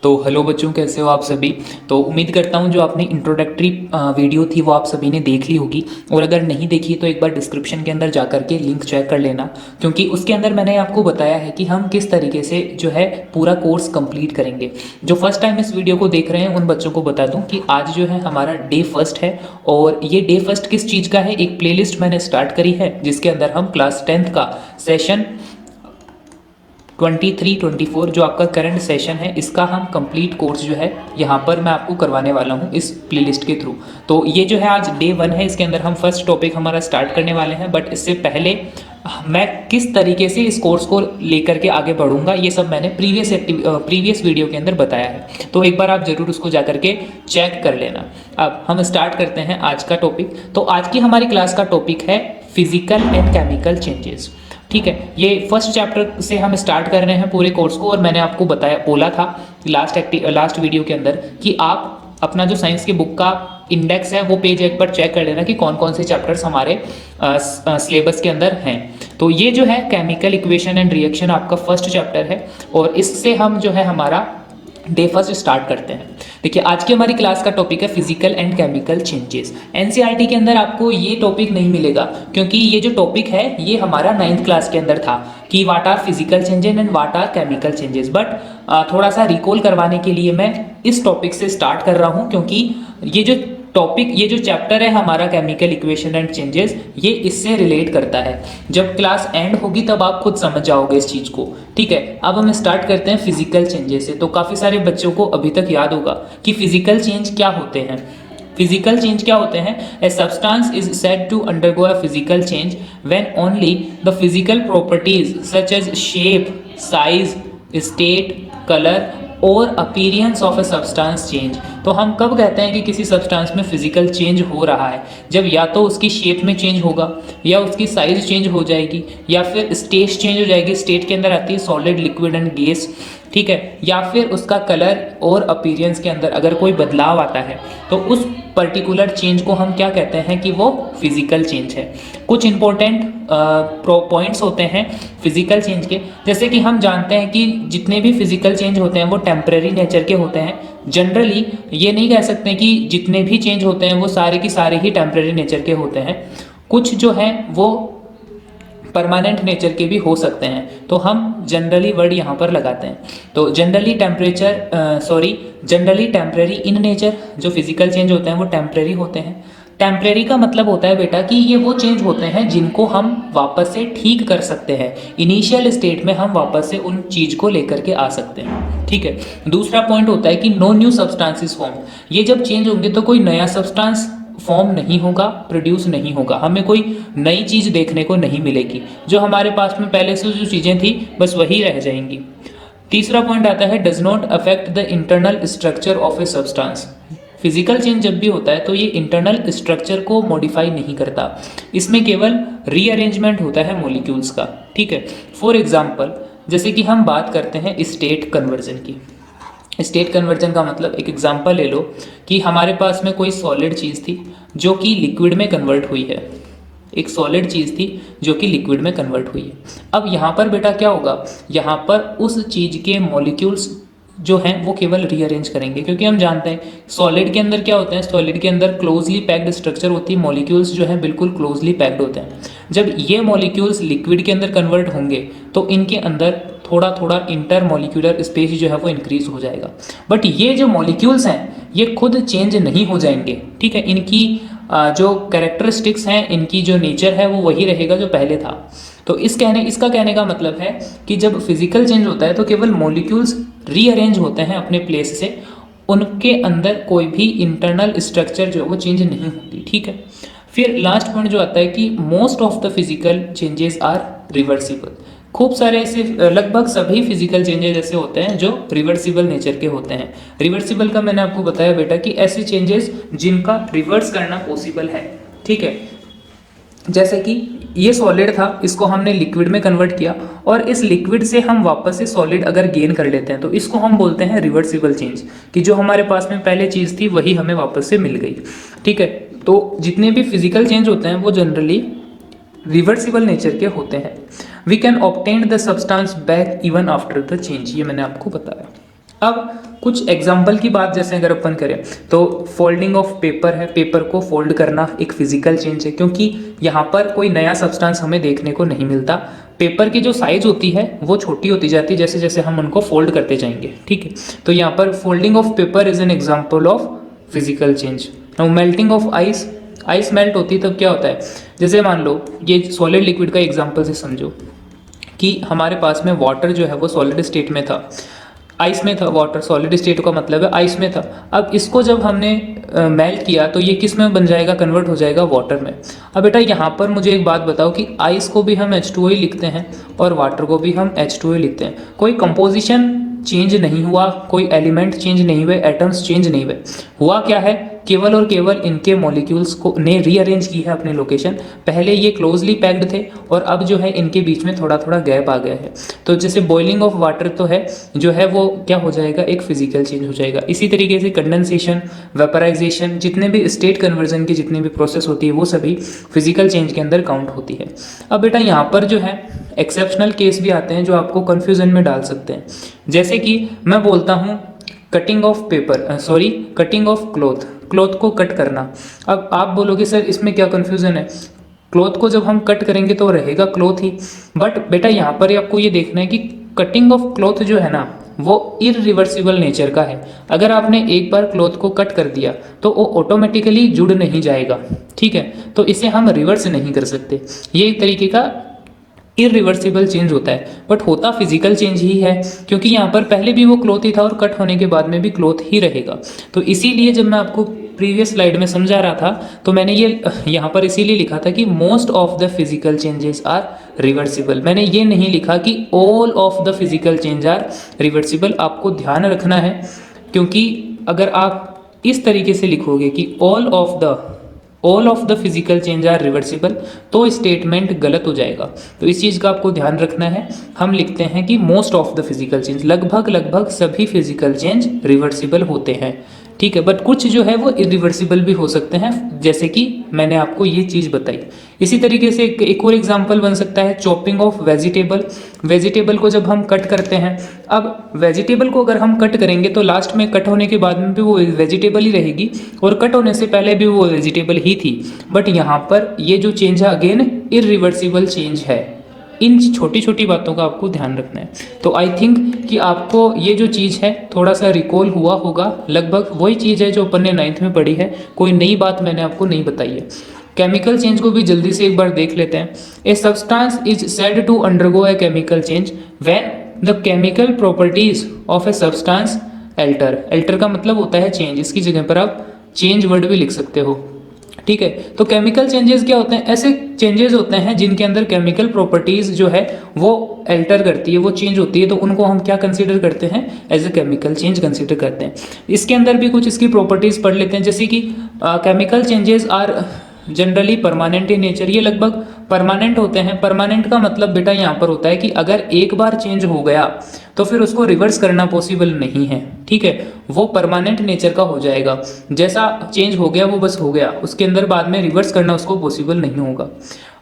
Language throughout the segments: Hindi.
तो हेलो बच्चों, कैसे हो आप सभी। तो उम्मीद करता हूँ जो आपने इंट्रोडक्टरी वीडियो थी वो आप सभी ने देख ली होगी, और अगर नहीं देखी तो एक बार डिस्क्रिप्शन के अंदर जा कर के लिंक चेक कर लेना, क्योंकि उसके अंदर मैंने आपको बताया है कि हम किस तरीके से जो है पूरा कोर्स कंप्लीट करेंगे। जो फर्स्ट टाइम इस वीडियो को देख रहे हैं उन बच्चों को बता दूँ कि आज जो है हमारा डे फर्स्ट है, और ये डे फर्स्ट किस चीज़ का है, एक प्लेलिस्ट मैंने स्टार्ट करी है जिसके अंदर हम क्लास 10th का सेशन 23-24 जो आपका करंट सेशन है इसका हम कंप्लीट कोर्स जो है यहाँ पर मैं आपको करवाने वाला हूँ इस प्लेलिस्ट के थ्रू। तो ये जो है आज डे 1 है, इसके अंदर हम फर्स्ट टॉपिक हमारा स्टार्ट करने वाले हैं, बट इससे पहले मैं किस तरीके से इस कोर्स को लेकर के आगे बढ़ूंगा ये सब मैंने प्रीवियस वीडियो के अंदर बताया है, तो एक बार आप ज़रूर उसको जा करके चेक कर लेना। अब हम स्टार्ट करते हैं आज का टॉपिक। तो आज की हमारी क्लास का टॉपिक है फिजिकल एंड केमिकल चेंजेस। ठीक है, ये फर्स्ट चैप्टर से हम स्टार्ट कर रहे हैं पूरे कोर्स को, और मैंने आपको बोला था लास्ट वीडियो के अंदर कि आप अपना जो साइंस की बुक का इंडेक्स है वो पेज एक बार चेक कर लेना कि कौन कौन से चैप्टर्स हमारे सिलेबस के अंदर हैं। तो ये जो है केमिकल इक्वेशन एंड रिएक्शन आपका फर्स्ट चैप्टर है, और इससे हम जो है हमारा डे फर्स्ट स्टार्ट करते हैं। देखिए, आज की हमारी क्लास का टॉपिक है physical and chemical changes. NCERT के अंदर आपको ये टॉपिक नहीं मिलेगा, क्योंकि ये जो टॉपिक है ये हमारा 9th क्लास के अंदर था कि what are physical changes and what are chemical changes. But थोड़ा सा रिकॉल करवाने के लिए मैं इस टॉपिक से स्टार्ट कर रहा हूँ, क्योंकि ये जो चैप्टर है हमारा केमिकल इक्वेशन एंड चेंजेस, ये इससे रिलेट करता है। जब क्लास एंड होगी तब आप खुद समझ जाओगे इस चीज़ को। ठीक है, अब हम स्टार्ट करते हैं फिजिकल चेंजेस से। तो काफ़ी सारे बच्चों को अभी तक याद होगा कि फिजिकल चेंज क्या होते हैं। फिजिकल चेंज क्या होते हैं? A substance is said to undergo a physical change when only the physical properties such as shape, size, state, colour और appearance of a substance change. तो हम कब कहते हैं कि किसी सब्सटेंस में फिजिकल चेंज हो रहा है? जब या तो उसकी शेप में चेंज होगा, या उसकी साइज चेंज हो जाएगी, या फिर स्टेट चेंज हो जाएगी। स्टेट के अंदर आती है सॉलिड, लिक्विड एंड गैस। ठीक है, या फिर उसका कलर और अपीयरेंस के अंदर अगर कोई बदलाव आता है तो उस पर्टिकुलर चेंज को हम क्या कहते हैं कि वो फिजिकल चेंज है। कुछ इंपॉर्टेंट पॉइंट्स होते हैं फिजिकल चेंज के, जैसे कि हम जानते हैं कि जितने भी फिजिकल चेंज होते हैं वो टेम्परेरी नेचर के होते हैं। जनरली ये नहीं कह सकते कि जितने भी चेंज होते हैं वो सारे के सारे ही टेम्परेरी नेचर के होते हैं। कुछ जो हैं वो परमानेंट नेचर के भी हो सकते हैं, तो हम जनरली वर्ड यहाँ पर लगाते हैं। तो जनरली टेम्परेरी इन नेचर, जो फिजिकल चेंज होते हैं वो टेम्परेरी होते हैं। टेम्परेरी का मतलब होता है बेटा कि ये वो चेंज होते हैं जिनको हम वापस से ठीक कर सकते हैं। इनिशियल स्टेट में हम वापस से उन चीज़ को लेकर के आ सकते हैं। ठीक है, दूसरा पॉइंट होता है कि नो न्यू सब्सटेंसेस फॉर्म। ये जब चेंज होंगे तो कोई नया सब्सटेंस फॉर्म नहीं होगा, प्रोड्यूस नहीं होगा, हमें कोई नई चीज़ देखने को नहीं मिलेगी। जो हमारे पास में पहले से जो चीज़ें थी बस वही रह जाएंगी। तीसरा पॉइंट आता है does not affect the internal structure of a substance. Physical change जब भी होता है तो ये इंटरनल स्ट्रक्चर को मॉडिफाई नहीं करता, इसमें केवल रीअरेंजमेंट होता है मॉलिक्यूल्स का। ठीक है, फॉर एग्जाम्पल जैसे कि हम बात करते हैं स्टेट कन्वर्जन की। स्टेट कन्वर्जन का मतलब, एक एग्जांपल ले लो कि हमारे पास में कोई सॉलिड चीज़ थी जो कि लिक्विड में कन्वर्ट हुई है। एक सॉलिड चीज़ थी जो कि लिक्विड में कन्वर्ट हुई है। अब यहाँ पर बेटा क्या होगा, यहाँ पर उस चीज़ के मॉलिक्यूल्स जो हैं वो केवल रीअरेंज करेंगे, क्योंकि हम जानते हैं सॉलिड के अंदर क्या होता है, सॉलिड के अंदर क्लोजली पैक्ड स्ट्रक्चर होती है, मॉलिक्यूल्स जो हैं बिल्कुल क्लोजली पैक्ड होते हैं। जब ये मॉलिक्यूल्स लिक्विड के अंदर कन्वर्ट होंगे तो इनके अंदर थोड़ा थोड़ा इंटर मॉलिक्यूलर स्पेस जो है वो इंक्रीज हो जाएगा। बट ये जो मॉलिक्यूल्स हैं ये खुद चेंज नहीं हो जाएंगे। ठीक है, इनकी जो कैरेक्टरिस्टिक्स हैं, इनकी जो नेचर है वो वही रहेगा जो पहले था। तो इसका कहने का मतलब है कि जब फिजिकल चेंज होता है तो केवल मॉलिक्यूल्स रीअरेंज होते हैं अपने प्लेस से, उनके अंदर कोई भी इंटरनल स्ट्रक्चर जो है वो चेंज नहीं होती। ठीक है, फिर लास्ट पॉइंट जो आता है कि most of the physical changes are reversible. खूब सारे ऐसे लगभग सभी फिजिकल चेंजेस ऐसे होते हैं जो रिवर्सिबल नेचर के होते हैं। रिवर्सिबल का मैंने आपको बताया बेटा कि ऐसे चेंजेस जिनका रिवर्स करना पॉसिबल है। ठीक है, जैसे कि ये सॉलिड था, इसको हमने लिक्विड में कन्वर्ट किया, और इस लिक्विड से हम वापस से सॉलिड अगर गेन कर लेते हैं तो इसको हम बोलते हैं रिवर्सिबल चेंज, कि जो हमारे पास में पहले चीज़ थी वही हमें वापस से मिल गई। ठीक है, तो जितने भी फिजिकल चेंज होते हैं वो जनरली रिवर्सिबल नेचर के होते हैं। We can obtain the substance back even after the change, ये मैंने आपको बताया। अब कुछ एग्जाम्पल की बात जैसे अगर अपन करें तो फोल्डिंग ऑफ पेपर है, पेपर को फोल्ड करना एक फिजिकल चेंज है, क्योंकि यहाँ पर कोई नया सब्सटेंस हमें देखने को नहीं मिलता। पेपर की जो साइज होती है वो छोटी होती जाती है जैसे जैसे हम उनको फोल्ड करते जाएंगे, ठीक है। तो यहाँ पर folding of paper is an example of physical change. Now melting of ice, ice melt होती है तब क्या होता है, जैसे मान लो ये सॉलिड लिक्विड का एग्जाम्पल से समझो कि हमारे पास में वाटर जो है वो सॉलिड स्टेट में था, आइस में था। वाटर सॉलिड स्टेट का मतलब है आइस में था। अब इसको जब हमने मेल्ट किया तो ये किस में बन जाएगा, कन्वर्ट हो जाएगा वाटर में। अब बेटा यहाँ पर मुझे एक बात बताओ कि आइस को भी हम H2O ही लिखते हैं और वाटर को भी हम H2O ही लिखते हैं, कोई कंपोजिशन चेंज नहीं हुआ, कोई एलिमेंट चेंज नहीं हुए, एटम्स चेंज नहीं हुए। हुआ क्या है, केवल और केवल इनके मॉलिक्यूल्स को ने रीअरेंज की है अपने लोकेशन। पहले ये क्लोजली पैक्ड थे और अब जो है इनके बीच में थोड़ा थोड़ा गैप आ गया है। तो जैसे बॉइलिंग ऑफ वाटर तो है जो है वो क्या हो जाएगा, एक फिजिकल चेंज हो जाएगा। इसी तरीके से कंडेंसेशन, वेपराइजेशन, जितने भी स्टेट कन्वर्जन की जितनी भी प्रोसेस होती है वो सभी फिजिकल चेंज के अंदर काउंट होती है। अब बेटा यहाँ पर जो है एक्सेप्शनल केस भी आते हैं जो आपको कन्फ्यूजन में डाल सकते हैं। जैसे कि मैं बोलता हूँ cutting of paper, sorry cutting of cloth, cloth को कट करना। अब आप बोलोगे सर इसमें क्या कन्फ्यूजन है, क्लॉथ को जब हम कट करेंगे तो रहेगा क्लॉथ ही। बट बेटा यहाँ पर आपको ये देखना है कि कटिंग ऑफ क्लॉथ जो है ना वो इरिवर्सिबल नेचर का है। अगर आपने एक बार क्लॉथ को कट कर दिया तो वो ऑटोमेटिकली जुड़ नहीं जाएगा, ठीक है। तो इसे हम रिवर्स नहीं कर सकते, ये एक तरीके का इरिवर्सिबल चेंज होता है। बट होता फिजिकल चेंज ही है, क्योंकि यहाँ पर पहले भी वो क्लॉथ ही था और कट होने के बाद में भी क्लॉथ ही रहेगा। तो इसीलिए जब मैं आपको प्रीवियस स्लाइड में समझा रहा था तो मैंने ये यहाँ पर इसीलिए लिखा था कि most of the physical changes are reversible. मैंने ये नहीं लिखा कि all of the physical change are reversible. आपको ध्यान रखना है, क्योंकि अगर आप इस तरीके से लिखोगे कि all of the physical change are reversible तो स्टेटमेंट गलत हो जाएगा। तो इस चीज़ का आपको ध्यान रखना है। हम लिखते हैं कि most of the physical change, लगभग सभी फिजिकल चेंज रिवर्सिबल होते हैं, ठीक है। बट कुछ जो है वो इरिवर्सिबल भी हो सकते हैं, जैसे कि मैंने आपको ये चीज़ बताई। इसी तरीके से एक और एग्जांपल बन सकता है चॉपिंग ऑफ वेजिटेबल। वेजिटेबल को जब हम कट करते हैं, अब वेजिटेबल को अगर हम कट करेंगे तो लास्ट में कट होने के बाद में भी वो वेजिटेबल ही रहेगी और कट होने से पहले भी वो वेजिटेबल ही थी। बट यहाँ पर ये जो चेंज है अगेन इरिवर्सिबल चेंज है। इन छोटी छोटी बातों का आपको ध्यान रखना है। तो आई थिंक कि आपको ये जो चीज़ है थोड़ा सा रिकॉल हुआ होगा, लगभग वही चीज़ है जो अपन ने 9th में पढ़ी है, कोई नई बात मैंने आपको नहीं बताई है। केमिकल चेंज को भी जल्दी से एक बार देख लेते हैं। A substance is said to undergo a chemical change when the chemical properties of a substance alter. Alter का मतलब होता है चेंज, इसकी जगह पर आप चेंज वर्ड भी लिख सकते हो, ठीक है। तो केमिकल चेंजेस क्या होते हैं, ऐसे चेंजेस होते हैं जिनके अंदर केमिकल प्रॉपर्टीज जो है वो अल्टर करती है, वो चेंज होती है, तो उनको हम क्या कंसीडर करते हैं, as a chemical change consider करते हैं। इसके अंदर भी कुछ इसकी प्रॉपर्टीज पढ़ लेते हैं, जैसे कि chemical changes are generally permanent in nature. ये लगभग परमानेंट होते हैं। परमानेंट का मतलब बेटा यहाँ पर होता है कि अगर एक बार चेंज हो गया तो फिर उसको रिवर्स करना पॉसिबल नहीं है, ठीक है। वो परमानेंट नेचर का हो जाएगा, जैसा चेंज हो गया वो बस हो गया, उसके अंदर बाद में रिवर्स करना उसको पॉसिबल नहीं होगा।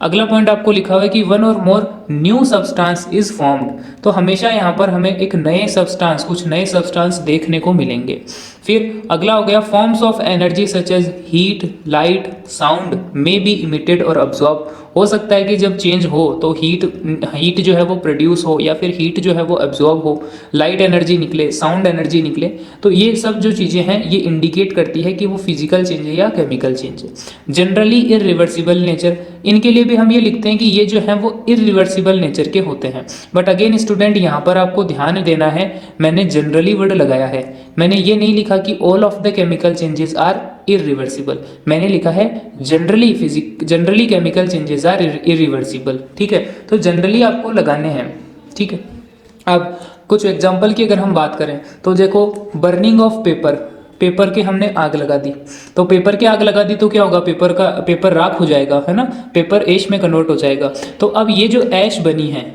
अगला पॉइंट आपको लिखा हुआ है कि वन और more new substance is formed. तो हमेशा यहाँ पर हमें एक नए सब्सटेंस, कुछ नए सब्सटेंस देखने को मिलेंगे। फिर अगला हो गया forms of energy such as heat, light, sound may be emitted और अब्जॉर्ब। हो सकता है कि जब चेंज हो तो हीट जो है वो प्रोड्यूस हो या फिर हीट जो है वो एब्जॉर्ब हो, लाइट एनर्जी निकले, साउंड एनर्जी निकले। तो ये सब जो चीज़ें हैं ये इंडिकेट करती है कि वो फिजिकल चेंज है या केमिकल चेंज है। जनरली इरिवर्सिबल नेचर, इनके लिए भी हम ये लिखते हैं कि ये जो है वो इरिवर्सिबल नेचर के होते हैं। बट अगेन स्टूडेंट यहाँ पर आपको ध्यान देना है, मैंने जनरली वर्ड लगाया है, मैंने ये नहीं लिखा कि all of the chemical changes are irreversible. मैंने लिखा है generally chemical changes are irreversible, ठीक है। तो जनरली आपको लगाने हैं, ठीक है। अब कुछ एग्जांपल की अगर हम बात करें तो देखो बर्निंग ऑफ पेपर के हमने आग लगा दी, तो पेपर के आग लगा दी तो क्या होगा, पेपर राख हो जाएगा, है ना, पेपर ऐश में कन्वर्ट हो जाएगा। तो अब ये जो ऐश बनी है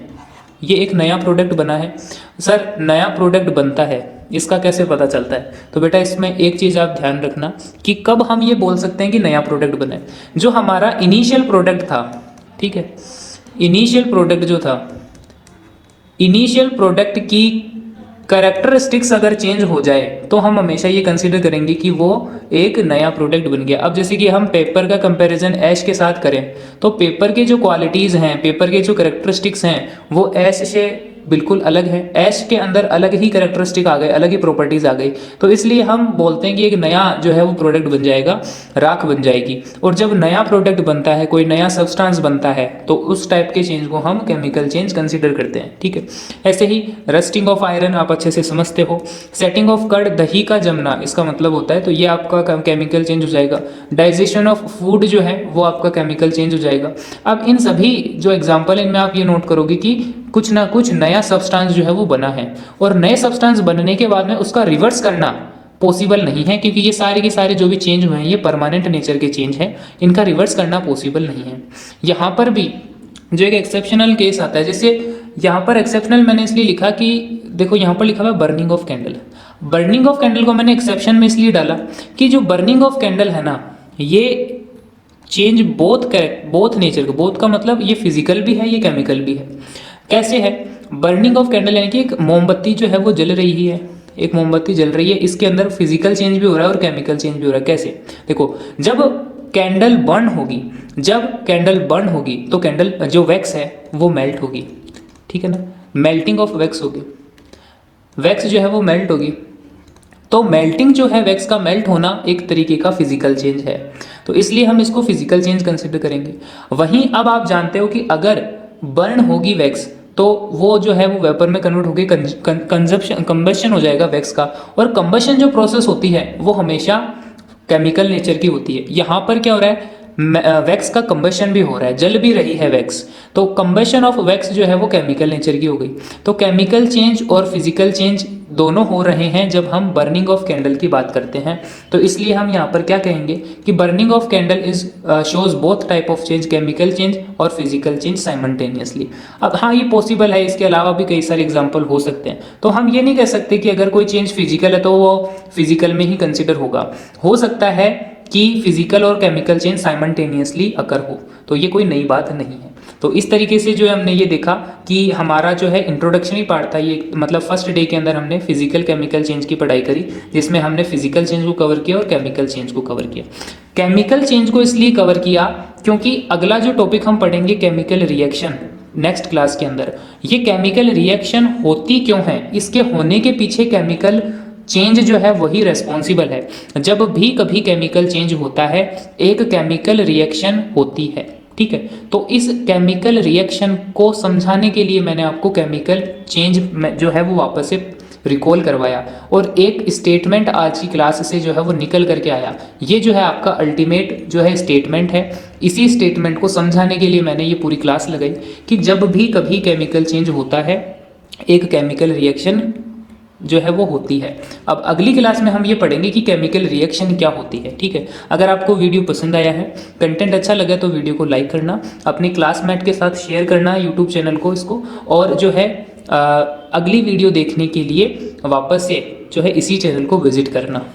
ये एक नया प्रोडक्ट बना है। सर नया प्रोडक्ट बनता है, इसका कैसे पता चलता है? तो बेटा इसमें एक चीज़ आप ध्यान रखना कि कब हम ये बोल सकते हैं कि नया प्रोडक्ट बना है। जो हमारा इनिशियल प्रोडक्ट था, ठीक है, इनिशियल प्रोडक्ट जो था, इनिशियल प्रोडक्ट की कैरेक्टरिस्टिक्स अगर चेंज हो जाए तो हम हमेशा ये कंसीडर करेंगे कि वो एक नया प्रोडक्ट बन गया। अब जैसे कि हम पेपर का कंपैरिजन ऐश के साथ करें तो पेपर के जो क्वालिटीज़ हैं, पेपर के जो कैरेक्टरिस्टिक्स हैं वो ऐश से बिल्कुल अलग है। ऐश के अंदर अलग ही कैरेक्टरिस्टिक आ गए, अलग ही प्रॉपर्टीज आ गई, तो इसलिए हम बोलते हैं कि एक नया जो है वो प्रोडक्ट बन जाएगा, राख बन जाएगी। और जब नया प्रोडक्ट बनता है, कोई नया सब्सटेंस बनता है, तो उस टाइप के चेंज को हम केमिकल चेंज कंसिडर करते हैं। ठीक है, ऐसे ही रस्टिंग ऑफ आयरन आप अच्छे से समझते हो। सेटिंग ऑफ कर्ड, दही का जमना, इसका मतलब होता है, तो ये आपका केमिकल चेंज हो जाएगा। डाइजेशन ऑफ फूड जो है वो आपका केमिकल चेंज हो जाएगा। अब इन सभी जो एग्जाम्पल है इनमें आप ये नोट करोगे कि कुछ ना कुछ नया सब्सटेंस जो है वो बना है, और नए सब्सटेंस बनने के बाद में उसका रिवर्स करना पॉसिबल नहीं है, क्योंकि ये सारे के सारे जो भी चेंज हुए हैं ये परमानेंट नेचर के चेंज हैं, इनका रिवर्स करना पॉसिबल नहीं है। यहाँ पर भी जो एक एक्सेप्शनल केस आता है, जैसे यहाँ पर एक्सेप्शनल मैंने इसलिए लिखा कि देखो यहाँ पर लिखा हुआ है burning of candle. Burning of candle को मैंने एक्सेप्शन में इसलिए डाला कि जो बर्निंग ऑफ कैंडल है ना, ये चेंज बोथ नेचर का, बोथ का मतलब ये फिजिकल भी है, ये केमिकल भी है। कैसे है? बर्निंग ऑफ कैंडल यानी कि एक मोमबत्ती जो है वो जल रही है, एक मोमबत्ती जल रही है, इसके अंदर फिजिकल चेंज भी हो रहा है और केमिकल चेंज भी हो रहा है। कैसे? देखो, जब कैंडल बर्न होगी तो कैंडल जो वैक्स है वो मेल्ट होगी, ठीक है ना, मेल्टिंग ऑफ वैक्स होगी, वैक्स जो है वो मेल्ट होगी। तो मेल्टिंग जो है, वैक्स का मेल्ट होना एक तरीके का फिजिकल चेंज है, तो इसलिए हम इसको फिजिकल चेंज कंसिडर करेंगे। वहीं अब आप जानते हो कि अगर बर्न होगी वैक्स तो वो जो है वो वेपर में कन्वर्ट होगी, कंबशन हो जाएगा वैक्स का, और कंबशन जो प्रोसेस होती है वो हमेशा केमिकल नेचर की होती है। यहाँ पर क्या हो रहा है, वैक्स का कंबशन भी हो रहा है, जल भी रही है वैक्स, तो कंबशन ऑफ वैक्स जो है वो केमिकल नेचर की हो गई। तो केमिकल चेंज और फिजिकल चेंज दोनों हो रहे हैं जब हम बर्निंग ऑफ कैंडल की बात करते हैं, तो इसलिए हम यहाँ पर क्या कहेंगे कि burning of candle is shows both type of change, chemical change और फिजिकल चेंज साइमल्टेनियसली। अब हाँ, ये पॉसिबल है, इसके अलावा भी कई सारे एग्जाम्पल हो सकते हैं। तो हम ये नहीं कह सकते कि अगर कोई चेंज फिजिकल है तो वो फिजिकल में ही कंसिडर होगा, हो सकता है कि फिजिकल और केमिकल चेंज साइमल्टेनियसली अकर हो, तो ये कोई नई बात नहीं है। तो इस तरीके से जो है हमने ये देखा कि हमारा जो है इंट्रोडक्शनरी पार्ट था, ये मतलब फर्स्ट डे के अंदर हमने फिजिकल केमिकल चेंज की पढ़ाई करी, जिसमें हमने फिजिकल चेंज को कवर किया और केमिकल चेंज को कवर किया। केमिकल चेंज को इसलिए कवर किया क्योंकि अगला जो टॉपिक हम पढ़ेंगे केमिकल रिएक्शन नेक्स्ट क्लास के अंदर, ये केमिकल रिएक्शन होती क्यों है, इसके होने के पीछे केमिकल चेंज जो है वही रेस्पॉन्सिबल है। जब भी कभी केमिकल चेंज होता है एक केमिकल रिएक्शन होती है, ठीक है। तो इस केमिकल रिएक्शन को समझाने के लिए मैंने आपको केमिकल चेंज जो है वो वापस से रिकॉल करवाया, और एक स्टेटमेंट आज की क्लास से जो है वो निकल करके आया। ये जो है आपका अल्टीमेट जो है स्टेटमेंट है। इसी स्टेटमेंट को समझाने के लिए मैंने ये पूरी क्लास लगाई कि जब भी कभी केमिकल चेंज होता है एक केमिकल रिएक्शन जो है वो होती है। अब अगली क्लास में हम ये पढ़ेंगे कि केमिकल रिएक्शन क्या होती है, ठीक है। अगर आपको वीडियो पसंद आया है, कंटेंट अच्छा लगा तो वीडियो को लाइक करना, अपने क्लासमेट के साथ शेयर करना यूट्यूब चैनल को इसको, और जो है अगली वीडियो देखने के लिए वापस से जो है इसी चैनल को विजिट करना।